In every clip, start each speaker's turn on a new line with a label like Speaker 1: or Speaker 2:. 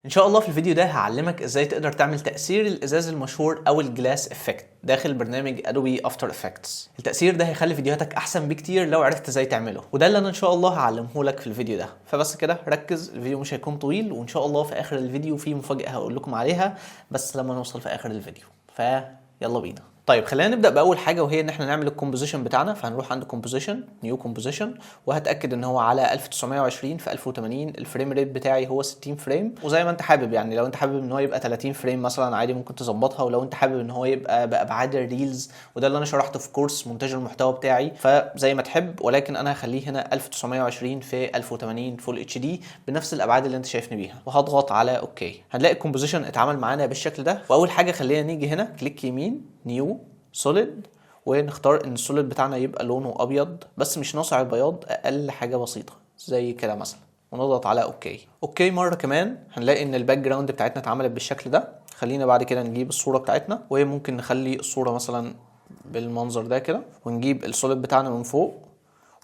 Speaker 1: ان شاء الله في الفيديو ده هعلمك ازاي تقدر تعمل تأثير الازاز المشهور او الجلاس افكت داخل برنامج ادوبي افتر افكتس. التأثير ده هيخلي فيديوهاتك احسن بكتير لو عرفت ازاي تعمله، وده اللي انا ان شاء الله هعلمه لك في الفيديو ده. فبس كده ركز، الفيديو مش هيكون طويل، وان شاء الله في اخر الفيديو في مفاجأة هقول لكم عليها بس لما نوصل في اخر الفيديو. فيلا بينا. طيب خلينا نبدا باول حاجه، وهي ان احنا نعمل الكومبوزيشن بتاعنا. فهنروح عند كومبوزيشن، نيو كومبوزيشن، وهتاكد ان هو على 1920 في 1080. الفريم ريت بتاعي هو 60 فريم، وزي ما انت حابب، يعني لو انت حابب ان هو يبقى 30 فريم مثلا عادي ممكن تظبطها، ولو انت حابب ان هو يبقى بابعاد الريلز، وده اللي انا شرحته في كورس مونتاج المحتوى بتاعي، فزي ما تحب، ولكن انا هخليه هنا 1920 في 1080 فول اتش دي بنفس الابعاد اللي انت شايفني بيها، وهضغط على اوكي. هنلاقي الكومبوزيشن اتعمل معانا بالشكل ده. واول حاجه خلينا نيجي هنا كليك يمين، نيو سوليد، ونختار ان السوليد بتاعنا يبقى لونه ابيض بس مش ناصع البياض، اقل حاجه بسيطه زي كده مثلا، ونضغط على اوكي. اوكي مره كمان هنلاقي ان الباك جراوند بتاعتنا اتعملت بالشكل ده. خلينا بعد كده نجيب الصوره بتاعتنا، وممكن نخلي الصوره مثلا بالمنظر ده كده، ونجيب السوليد بتاعنا من فوق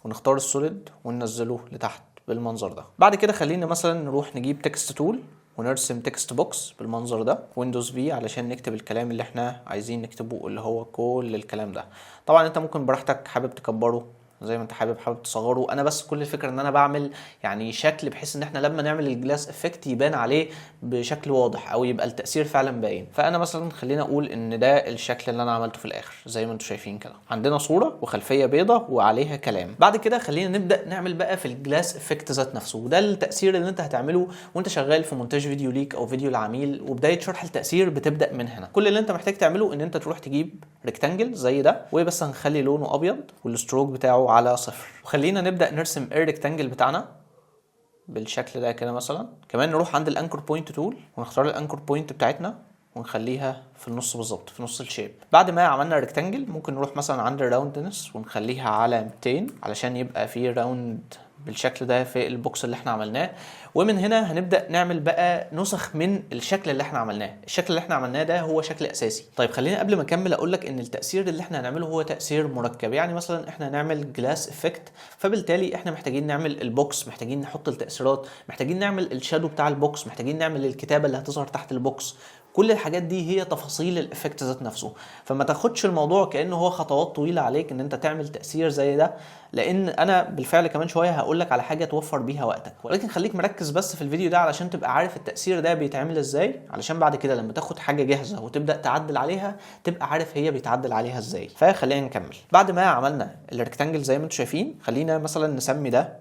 Speaker 1: ونختار السوليد وننزله لتحت بالمنظر ده. بعد كده خلينا مثلا نروح نجيب تكست تول ونرسم تكست بوكس بالمنظر ده، ويندوز في علشان نكتب الكلام اللي احنا عايزين نكتبه، اللي هو كل الكلام ده. طبعا انت ممكن براحتك، حابب تكبره زي ما انت حابب، حابب تصغره. انا بس كل الفكره ان انا بعمل يعني شكل بحيث ان احنا لما نعمل الجلاس افكت يبان عليه بشكل واضح، او يبقى التاثير فعلا باين. فانا مثلا خلينا اقول ان ده الشكل اللي انا عملته في الاخر زي ما انتم شايفين كده. عندنا صوره وخلفيه بيضاء وعليها كلام. بعد كده خلينا نبدا نعمل بقى في الجلاس افكت ذات نفسه، وده التاثير اللي انت هتعمله وانت شغال في مونتاج فيديو ليك او فيديو العميل. وبدايه شرح التاثير بتبدا من هنا. كل اللي انت محتاج تعمله ان انت تروح تجيب ريكتانجل زي ده، وبس هنخلي لونه ابيض والستروك بتاعه على 0. وخلينا نبدا نرسم الريكتانجل بتاعنا بالشكل ده كده مثلا. كمان نروح عند الانكر بوينت تول ونختار الانكر بوينت بتاعتنا ونخليها في النص بالظبط، في نص الشيب. بعد ما عملنا ريكتانجل ممكن نروح مثلا عند الراوندنس ونخليها على 200 علشان يبقى فيه راوند بالشكل ده في البوكس اللي احنا عملناه. ومن هنا هنبدا نعمل بقى نسخ من الشكل اللي احنا عملناه. الشكل اللي احنا عملناه ده هو شكل اساسي. طيب خلينا قبل ما اكمل اقول لك ان التاثير اللي احنا هنعمله هو تاثير مركب. يعني مثلا احنا هنعمل جلاس افكت، فبالتالي احنا محتاجين نعمل البوكس، محتاجين نحط التاثيرات، محتاجين نعمل الشادو بتاع البوكس، محتاجين نعمل الكتابه اللي هتظهر تحت البوكس. كل الحاجات دي هي تفاصيل الافكت ذات نفسه. فما تاخدش الموضوع كانه هو خطوات طويله عليك ان انت تعمل تاثير زي ده، لان انا بالفعل كمان شويه هقول لك على حاجه توفر بيها وقتك. ولكن خليك مركز بس في الفيديو ده علشان تبقى عارف التاثير ده بيتعمل ازاي، علشان بعد كده لما تاخد حاجه جاهزه وتبدا تعدل عليها تبقى عارف هي بيتعدل عليها ازاي. فخلينا نكمل. بعد ما عملنا الريكتانجل زي ما انتم شايفين، خلينا مثلا نسمي ده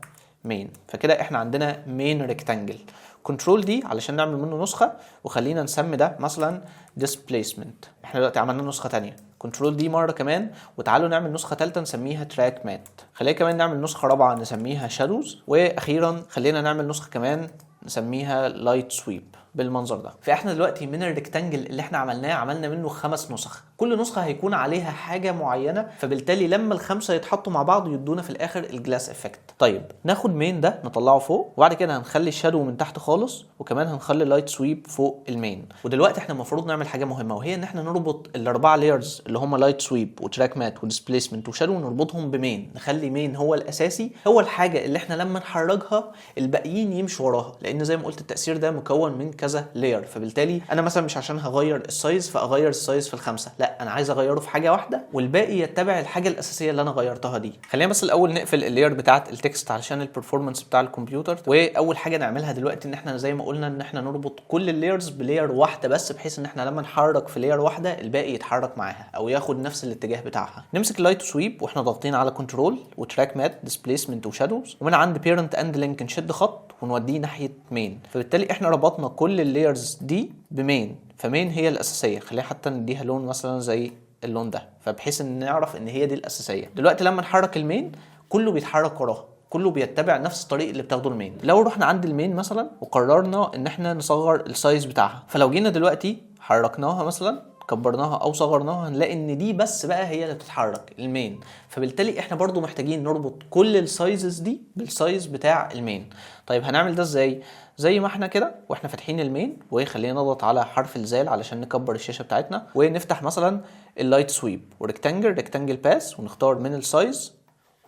Speaker 1: مين. فكده احنا عندنا مين ريكتانجل. كنترول دي علشان نعمل منه نسخه، وخلينا نسمي ده مثلا displacement. احنا دلوقتي عملنا نسخه ثانيه. كنترول دي مره كمان، وتعالوا نعمل نسخه ثالثه نسميها تراك مات. خلينا كمان نعمل نسخه رابعه نسميها شادوز، واخيرا خلينا نعمل نسخه كمان نسميها لايت سويب بالمنظر ده. فاحنا دلوقتي من الريكتانجل اللي احنا عملناه عملنا منه 5 نسخ، كل نسخه هيكون عليها حاجه معينه، فبالتالي لما ال5 يتحطوا مع بعض يدونا في الاخر الجلاس افكت. طيب ناخد مين ده نطلعه فوق، وبعد كده هنخلي الشادو من تحت خالص، وكمان هنخلي لايت سويب فوق المين. ودلوقتي احنا المفروض نعمل حاجه مهمه، وهي ان احنا نربط ال4 لايرز اللي هم لايت سويب وتراك مات وديسبليسمنت وشادو، نربطهم بمين. نخلي مين هو الاساسي، هو الحاجه اللي احنا لما نحركها الباقيين يمشوا وراها، لان زي ما قلت التاثير ده مكون من كذا لاير. فبالتالي انا مثلا مش عشان هغير السايز فاغير السايز في ال5، لا انا عايز اغيره في حاجه واحده والباقي يتبع الحاجه الاساسيه اللي انا غيرتها دي. خلينا بس الاول نقفل اللاير بتاعه التكست علشان البرفورمانس بتاع الكمبيوتر. واول حاجه نعملها دلوقتي ان احنا زي ما قلنا ان احنا نربط كل اللايرز بلاير واحده بس، بحيث ان احنا لما نحرك في لاير واحده الباقي يتحرك معاها او ياخد نفس الاتجاه بتاعها. نمسك اللايت سويب واحنا ضاغطين على كنترول وتراك مات ديسبليسمنت وشادوز، ومن عند بيرنت اند لينك نشد خط ونوديه ناحيه مين. فبالتالي احنا ربطنا كل اللايرز دي بمين، فمين هي الاساسيه. خلينا حتى نديها لون مثلا زي اللون ده، فبحيث ان نعرف ان هي دي الاساسيه. دلوقتي لما نحرك المين كله بيتحرك وراها، كله بيتبع نفس الطريق اللي بتاخده المين. لو رحنا عند المين مثلا وقررنا ان احنا نصغر السايز بتاعها، فلو جينا دلوقتي حركناها مثلا كبرناها او صغرناها، هنلاقي ان دي بس بقى هي اللي بتتحرك المين. فبالتالي احنا برضو محتاجين نربط كل السايزز دي بالسايز بتاع المين. طيب هنعمل ده ازاي؟ زي ما احنا كده واحنا فاتحين المين، وخلينا نضغط على حرف الزال علشان نكبر الشاشه بتاعتنا، ونفتح مثلا اللايت سويب وريكتانجل باس، ونختار من السايز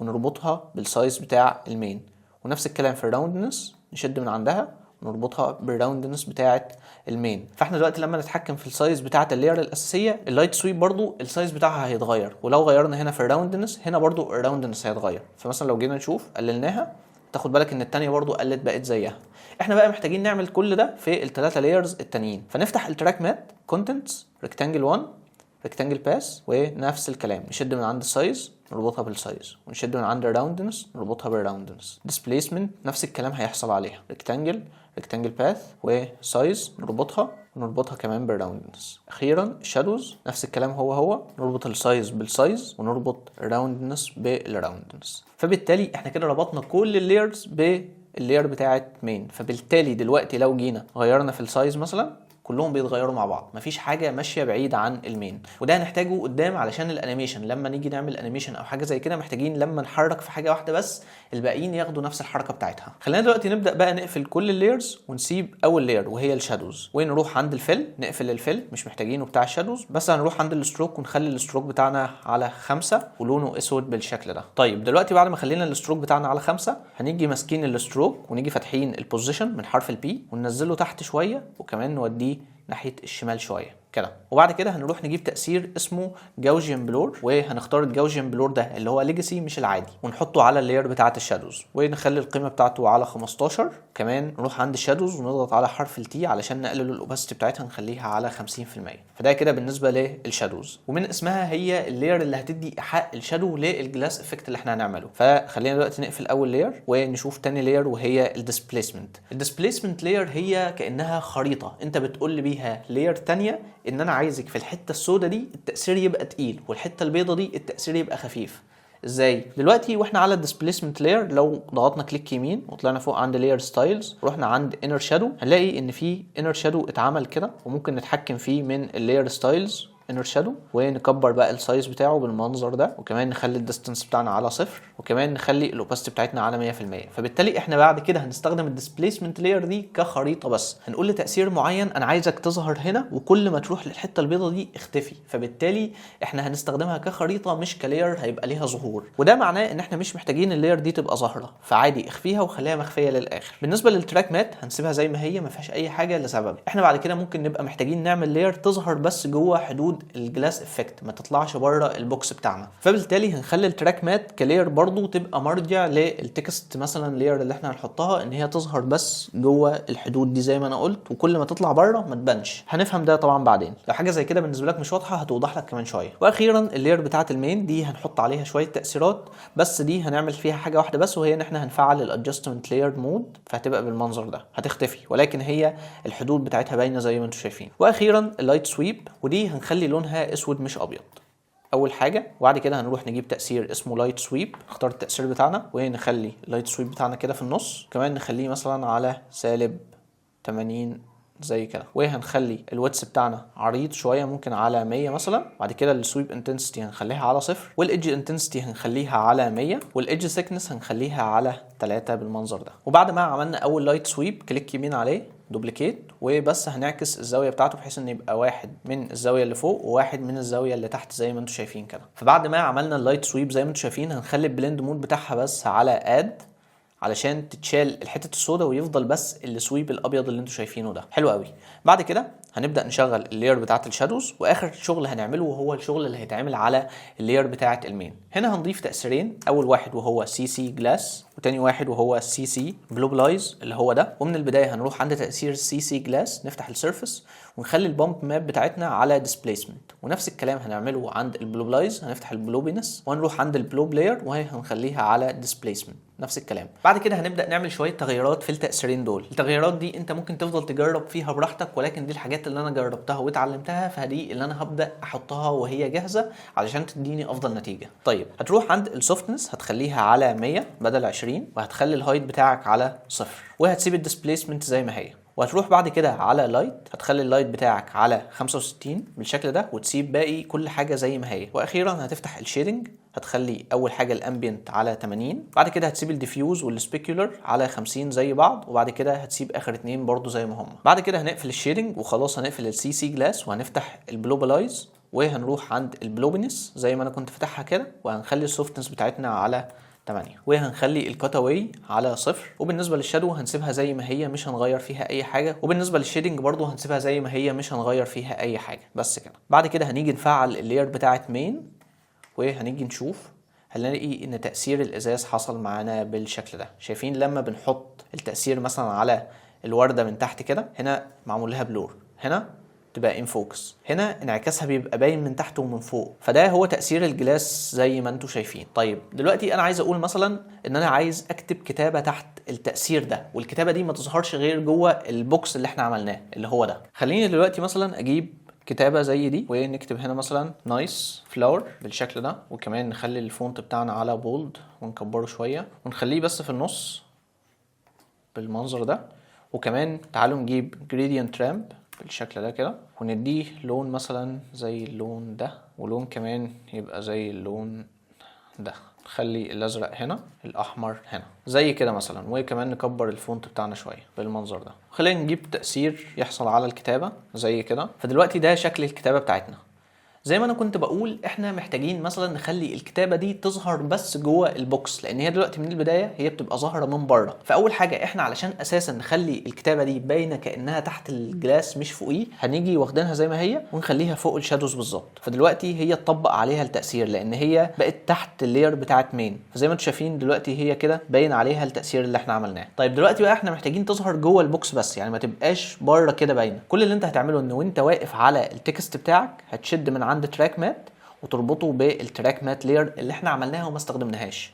Speaker 1: ونربطها بالسايز بتاع المين. ونفس الكلام في الراوندنس نشد من عندها نربطها بالراوندنس بتاعه المين. فاحنا دلوقتي لما نتحكم في السايز بتاعه اللاير الاساسيه، اللايت سويب برضو السايز بتاعها هيتغير، ولو غيرنا هنا في الراوندنس هنا برضو الراوندنس هيتغير. فمثلا لو جينا نشوف قللناها، تاخد بالك ان الثانيه برضو قلت بقت زيها. احنا بقى محتاجين نعمل كل ده في الثلاثه لايرز التانيين. فنفتح التراك مات، كونتنتس، ريكتانجل 1، ريكتانجل باس، ونفس الكلام نشد من عند السايز نربطها بالسايز، ونشد من عند الراوندنس نربطها بالراوندنس. ديسبيسمنت نفس الكلام هيحصل عليها، ريكتانجل، ريكتانجل باث، وسايز نربطها ونربطها كمان بالراوندنس. اخيرا الشادوز نفس الكلام هو نربط السايز بالسايز ونربط الراوندنس بالراوندنس. فبالتالي احنا كده ربطنا كل اللايرز باللاير بتاعت مين. فبالتالي دلوقتي لو جينا غيرنا في السايز مثلا كلهم بيتغيروا مع بعض، مفيش حاجه ماشيه بعيد عن المين. وده هنحتاجه قدام علشان الانيميشن، لما نيجي نعمل انيميشن او حاجه زي كده محتاجين لما نحرك في حاجه واحده بس الباقيين ياخدوا نفس الحركه بتاعتها. خلينا دلوقتي نبدا بقى نقفل كل اللايرز ونسيب اول لاير وهي الشادوز، ونروح عند الفيل نقفل الفيل مش محتاجينه بتاع الشادوز، بس هنروح عند الستروك ونخلي الستروك بتاعنا على 5 ولونه اسود بالشكل ده. طيب دلوقتي بعد ما خلينا الستروك بتاعنا على 5 هنيجي ماسكين الستروك ونيجي فاتحين البوزيشن من حرف البي وننزله تحت شويه، وكمان نوديه ناحيه الشمال شويه كده. وبعد كده هنروح نجيب تأثير اسمه جاوجيان بلور، وهنختار الجاوجيان بلور ده اللي هو ليجاسي مش العادي، ونحطه على اللاير بتاعه الشادوز ونخلي القيمه بتاعته على 15. كمان نروح عند الشادوز ونضغط على حرف التي علشان نقلل الاوباسيتي بتاعتها نخليها على 50%. فده كده بالنسبه للشادوز، ومن اسمها هي اللاير اللي هتدي ايحاء الشادو للجلاس افكت اللي احنا هنعمله. فخلينا دلوقتي نقفل اول لاير ونشوف تاني لاير وهي الديسبيسمنت. الديسبيسمنت لاير هي كانها خريطه انت بتقول لي بيها لاير تانيه ان انا عايزك في الحته السوداء دي التاثير يبقى تقيل والحته البيضاء دي التاثير يبقى خفيف. ازاي؟ دلوقتي واحنا على الديسبيسمنت لاير لو ضغطنا كليك يمين وطلعنا فوق عند لاير ستايلز رحنا عند انر شادو هنلاقي ان في انر شادو اتعمل كده، وممكن نتحكم فيه من اللاير ستايلز انر شادو ونكبر بقى السايز بتاعه بالمنظر ده، وكمان نخلي الديستانس بتاعنا على 0، وكمان نخلي الاوباسيتي بتاعتنا على 100%. فبالتالي احنا بعد كده هنستخدم الديسبيسمنت لاير دي كخريطه بس، هنقول لتاثير معين انا عايزك تظهر هنا وكل ما تروح للحته البيضاء دي اختفي. فبالتالي احنا هنستخدمها كخريطه مش كلاير هيبقى ليها ظهور، وده معناه ان احنا مش محتاجين اللاير دي تبقى ظاهره، فعادي اخفيها وخليها مخفيه للاخر. بالنسبه للتراك مات هنسيبها زي ما هي ما فيهاش اي حاجه لسبب احنا بعد كده ممكن نبقى محتاجين نعمل لاير تظهر بس جوه حدود الجلاس افكت ما تطلعش بره البوكس بتاعنا. فبالتالي هنخلي التراك مات كلاير برضو تبقى مرجع للتكست مثلا لاير اللي احنا هنحطها ان هي تظهر بس جوه الحدود دي زي ما انا قلت، وكل ما تطلع بره ما تبانش. هنفهم ده طبعا بعدين، لو حاجه زي كده بالنسبه لك مش واضحه هتوضح لك كمان شويه. واخيرا اللاير بتاعه المين دي هنحط عليها شويه تاثيرات، بس دي هنعمل فيها حاجه واحده بس، وهي ان احنا هنفعل الادجستمنت لاير مود، فهتبقى بالمنظر ده هتختفي ولكن هي الحدود بتاعتها باينه زي ما انتم شايفين. واخيرا اللايت سويب، ودي هنخلي لونها اسود مش ابيض اول حاجه. وبعد كده هنروح نجيب تاثير اسمه لايت سويب، نختار التاثير بتاعنا ونخلي اللايت سويب بتاعنا كده في النص، كمان نخليه مثلا على -80 زي كده، وهنخلي الويدث بتاعنا عريض شويه ممكن على 100 مثلا. بعد كده السويب انتنسيتي هنخليها على 0، والايدج انتنسيتي هنخليها على 100، والايدج ثيكنس هنخليها على 3 بالمنظر ده. وبعد ما عملنا اول لايت سويب كليك يمين عليه دوبليكيت، وبس هنعكس الزاويه بتاعته بحيث ان يبقى واحد من الزاويه اللي فوق وواحد من الزاويه اللي تحت زي ما انتم شايفين كده. فبعد ما عملنا اللايت سويب زي ما انتم شايفين هنخلي البلند مود بتاعها بس على اد علشان تتشال الحته السوداء ويفضل بس السويب الابيض اللي انتم شايفينه ده. حلو قوي. بعد كده هنبدا نشغل اللاير بتاعه الشادوز، واخر شغل هنعمله وهو الشغل اللي هيتعمل على اللاير بتاعه المين. هنا هنضيف تاثيرين، اول واحد وهو سي سي جلاس، وتاني واحد وهو سي سي جلوبلايز اللي هو ده. ومن البدايه هنروح عند تاثير سي سي جلاس نفتح السيرفيس ونخلي البامب ماب بتاعتنا على ديسبيسمنت، ونفس الكلام هنعمله عند البلوبلايز، هنفتح البلوبينس وهنروح عند البلوب لاير وهي هنخليها على ديسبيسمنت نفس الكلام. بعد كده هنبدا نعمل شويه تغيرات في التاثيرين دول. التغيرات دي انت ممكن تفضل تجرب فيها براحتك، ولكن دي الحاجات اللي انا جربتها واتعلمتها، فدي اللي انا هبدا احطها وهي جاهزه علشان تديني افضل نتيجه. طيب هتروح عند السوفتنس هتخليها على 100 بدل 20، وهتخلي الهايت بتاعك على 0، وهتسيب الديسبيسمنت زي ما هي. وهتروح بعد كده على لايت هتخلي اللايت بتاعك على 65 بالشكل ده، وتسيب باقي كل حاجه زي ما هي. واخيرا هتفتح الشيدنج هتخلي اول حاجه الامبيانت على 80، بعد كده هتسيب الديفيوز والسبيكولر على 50 زي بعض، وبعد كده هتسيب اخر اتنين برضو زي ما هم. بعد كده هنقفل الشيدنج وخلاص هنقفل السي سي جلاس وهنفتح البلوبلايز، وهنروح عند البلوبينس زي ما انا كنت فاتحها كده، وهنخلي السوفتنس بتاعتنا على 8. وهنخلي الكاتاوي على 0، وبالنسبه للشادو هنسيبها زي ما هي مش هنغير فيها اي حاجه، وبالنسبه للشيدنج برضو هنسيبها زي ما هي مش هنغير فيها اي حاجه. بس كده. بعد كده هنيجي نفعل اللاير بتاعه مين، وهنيجي نشوف هنلاقي ان تأثير الازاز حصل معانا بالشكل ده. شايفين لما بنحط التأثير مثلا على الوردة من تحت كده، هنا معمول لها بلور، هنا تبقى ان فوكس، هنا انعكاسها بيبقى باين من تحت ومن فوق. فده هو تأثير الجلاس زي ما انتم شايفين. طيب دلوقتي انا عايز اقول مثلا ان انا عايز اكتب كتابة تحت التأثير ده، والكتابة دي ما تظهرش غير جوه البوكس اللي احنا عملناه اللي هو ده. خليني دلوقتي مثلا اجيب كتابة زي دي، ونكتب هنا مثلا نايس فلاور بالشكل ده، وكمان نخلي الفونت بتاعنا على بولد ونكبره شوية ونخليه بس في النص بالمنظر ده. وكمان تعالوا نجيب gradient ramp بالشكل ده كده، ونديه لون مثلا زي اللون ده، ولون كمان يبقى زي اللون ده. نخلي الازرق هنا، الاحمر هنا زي كده مثلا، وكمان نكبر الفونت بتاعنا شويه بالمنظر ده. خلينا نجيب تأثير يحصل على الكتابه زي كده. فدلوقتي ده شكل الكتابه بتاعتنا. زي ما انا كنت بقول احنا محتاجين مثلا نخلي الكتابه دي تظهر بس جوه البوكس، لان هي دلوقتي من البدايه هي بتبقى ظاهره من بره. فاول حاجه احنا علشان اساسا نخلي الكتابه دي باينه كانها تحت الجلاس مش فوقيه، هنيجي واخدينها زي ما هي ونخليها فوق الشادوز بالظبط. فدلوقتي هي اتطبق عليها التاثير لان هي بقت تحت اللاير بتاعت مين. فزي ما انتم شايفين دلوقتي هي كده باين عليها التاثير اللي احنا عملناه. طيب دلوقتي بقى احنا محتاجين تظهر جوه البوكس بس، يعني ما تبقاش بره كده باينه. كل اللي انت هتعمله ان وانت واقف على التكست بتاعك هتشد من عند تراك مات وتربطه بالتراك مات لير اللي احنا عملناها وما استخدمناهاش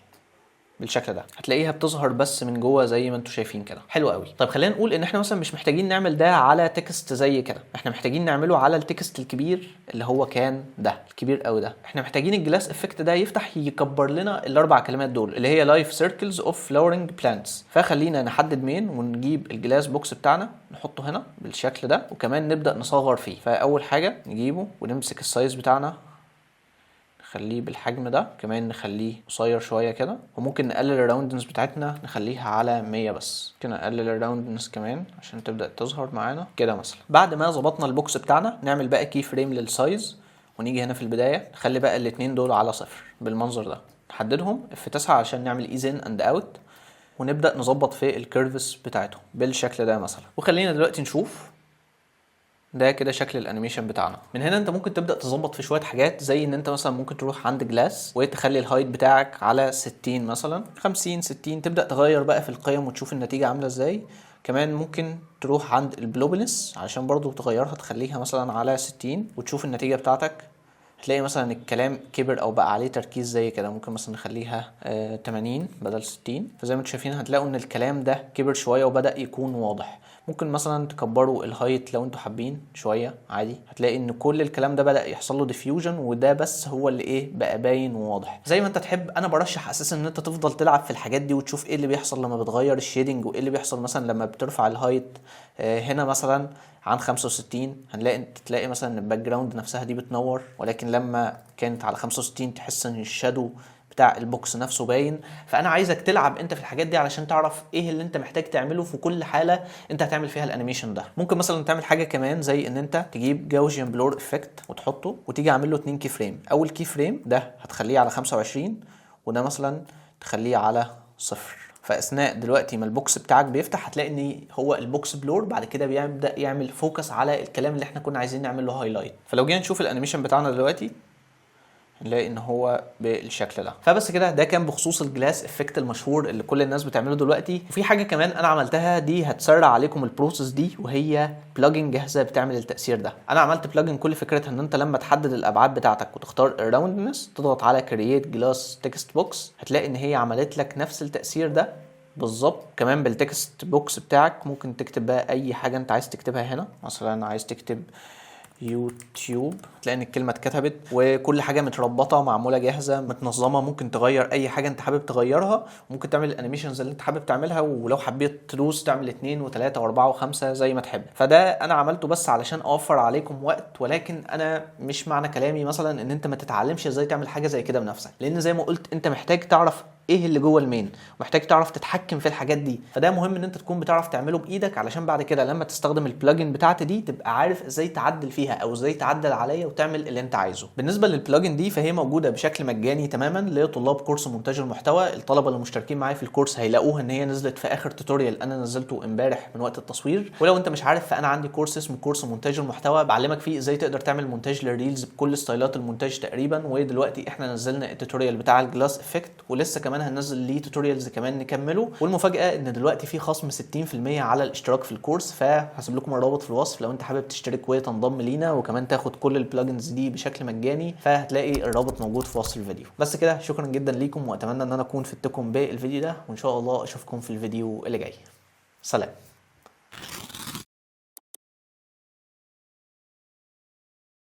Speaker 1: بالشكل ده. هتلاقيها بتظهر بس من جوه زي ما انتم شايفين كده. حلو قوي. طيب خلينا نقول ان احنا مثلا مش محتاجين نعمل ده على تكست زي كده، احنا محتاجين نعمله على التكست الكبير اللي هو كان ده الكبير قوي ده. احنا محتاجين الجلاس افكت ده يفتح يكبر لنا الاربع كلمات دول اللي هي لايف سيركلز اوف فلاورنج بلانتس. فخلينا نحدد مين ونجيب الجلاس بوكس بتاعنا نحطه هنا بالشكل ده، وكمان نبدا نصغر فيه. فاول حاجه نجيبه ونمسك السايز بتاعنا نخليه بالحجم ده، كمان نخليه قصير شويه كده، وممكن نقلل الراوندنس بتاعتنا نخليها على 100 بس كده. نقلل الراوندنس كمان عشان تبدا تظهر معانا كده مثلا. بعد ما ظبطنا البوكس بتاعنا نعمل بقى كي فريم للسايز، ونيجي هنا في البدايه نخلي بقى الاثنين دول على 0 بالمنظر ده، نحددهم F9 عشان نعمل ايز ان اند اوت، ونبدا نظبط في الكيرفز بتاعتهم بالشكل ده مثلا. وخلينا دلوقتي نشوف ده كده شكل الانيميشن بتاعنا. من هنا انت ممكن تبدا تظبط في شويه حاجات، زي ان انت مثلا ممكن تروح عند جلاس وتخلي الهايت بتاعك على 60 مثلا، 50 60، تبدا تغير بقى في القيم وتشوف النتيجه عامله ازاي. كمان ممكن تروح عند البلوبنس عشان برضو تغيرها، تخليها مثلا على 60 وتشوف النتيجه بتاعتك. هتلاقي مثلا الكلام كبر او بقى عليه تركيز زي كده. ممكن مثلا نخليها 80 بدل 60. فزي ما انتم شايفين هتلاقوا ان الكلام ده كبر شويه وبدا يكون واضح. ممكن مثلا تكبروا الهايت لو انتوا حابين شويه عادي. هتلاقي ان كل الكلام ده بدا يحصل له ديفيوجن، وده بس هو اللي بقى باين وواضح زي ما انت تحب. انا برشح اساسا ان انت تفضل تلعب في الحاجات دي وتشوف ايه اللي بيحصل لما بتغير الشيدنج، وايه اللي بيحصل مثلا لما بترفع الهايت هنا مثلا عن 65. تلاقي مثلا ان الباك جراوند نفسها دي بتنور، ولكن لما كانت على 65 تحس ان الشادو بتاع البوكس نفسه باين. فانا عايزك تلعب انت في الحاجات دي علشان تعرف ايه اللي انت محتاج تعمله في كل حاله انت هتعمل فيها الانيميشن ده. ممكن مثلا تعمل حاجه كمان زي ان انت تجيب جاوجيان بلور افكت وتحطه وتيجي عامل له 2 كي فريم. اول كي فريم ده هتخليه على 25، وده مثلا تخليه على 0. فاثناء دلوقتي ما البوكس بتاعك بيفتح هتلاقي ان هو البوكس بلور بعد كده بيبدا يعمل فوكس على الكلام اللي احنا كنا عايزين نعمل له هايلايت. فلو جينا نشوف الانيميشن بتاعنا دلوقتي نلاقي ان هو بالشكل ده. فبس كده ده كان بخصوص الجلاس افكت المشهور اللي كل الناس بتعمله دلوقتي. وفي حاجه كمان انا عملتها دي هتسرع عليكم البروسيس دي، وهي بلجن جاهزه بتعمل التاثير ده. انا عملت بلجن كل فكرتها ان انت لما تحدد الابعاد بتاعتك وتختار الراوندنس تضغط على كرييت جلاس تكست بوكس، هتلاقي ان هي عملت لك نفس التاثير ده بالظبط. كمان بالتكست بوكس بتاعك ممكن تكتب بقى اي حاجه انت عايز تكتبها هنا. مثلا عايز تكتب يوتيوب، تلاقي ان الكلمه اتكتبت وكل حاجه متربطه معموله جاهزه متنظمه. ممكن تغير اي حاجه انت حابب تغيرها، وممكن تعمل الانيميشنز اللي انت حابب تعملها، ولو حبيت تدوس تعمل 2 و3 و4 و5 زي ما تحب. فده انا عملته بس علشان اوفر عليكم وقت، ولكن انا مش معنى كلامي مثلا ان انت ما تتعلمش ازاي تعمل حاجه زي كده بنفسك، لان زي ما قلت انت محتاج تعرف ايه اللي جوه المين، ومحتاج تعرف تتحكم في الحاجات دي. فده مهم ان انت تكون بتعرف تعمله بايدك، علشان بعد كده لما تستخدم البلجن بتاعتي دي تبقى عارف ازاي تعدل فيها او ازاي تعدل عليها وتعمل اللي انت عايزه. بالنسبه للبلجن دي فهي موجوده بشكل مجاني تماما لطلاب كورس مونتاج المحتوى. الطلبه اللي مشتركين معايا في الكورس هيلاقوها ان هي نزلت في اخر توتوريال انا نزلته امبارح من وقت التصوير. ولو انت مش عارف فانا عندي كورس اسمه كورس مونتاج المحتوى، بعلمك فيه ازاي تقدر تعمل مونتاج للريلز بكل ستايلات المونتاج تقريبا. ودلوقتي احنا نزلنا التوتوريال بتاع الجلاس افكت، ولسه كمان هننزل ليه توتوريالز كمان نكمله. والمفاجاه ان دلوقتي في خصم 60% على الاشتراك في الكورس، فهسيب لكم الرابط في الوصف لو انت حابب تشترك وتنضم لينا وكمان تاخد كل البلجنز دي بشكل مجاني، فهتلاقي الرابط موجود في وصف الفيديو. بس كده، شكرا جدا ليكم، واتمنى ان انا اكون فدتكم بالفيديو ده، وان شاء الله اشوفكم في الفيديو اللي جاي. سلام.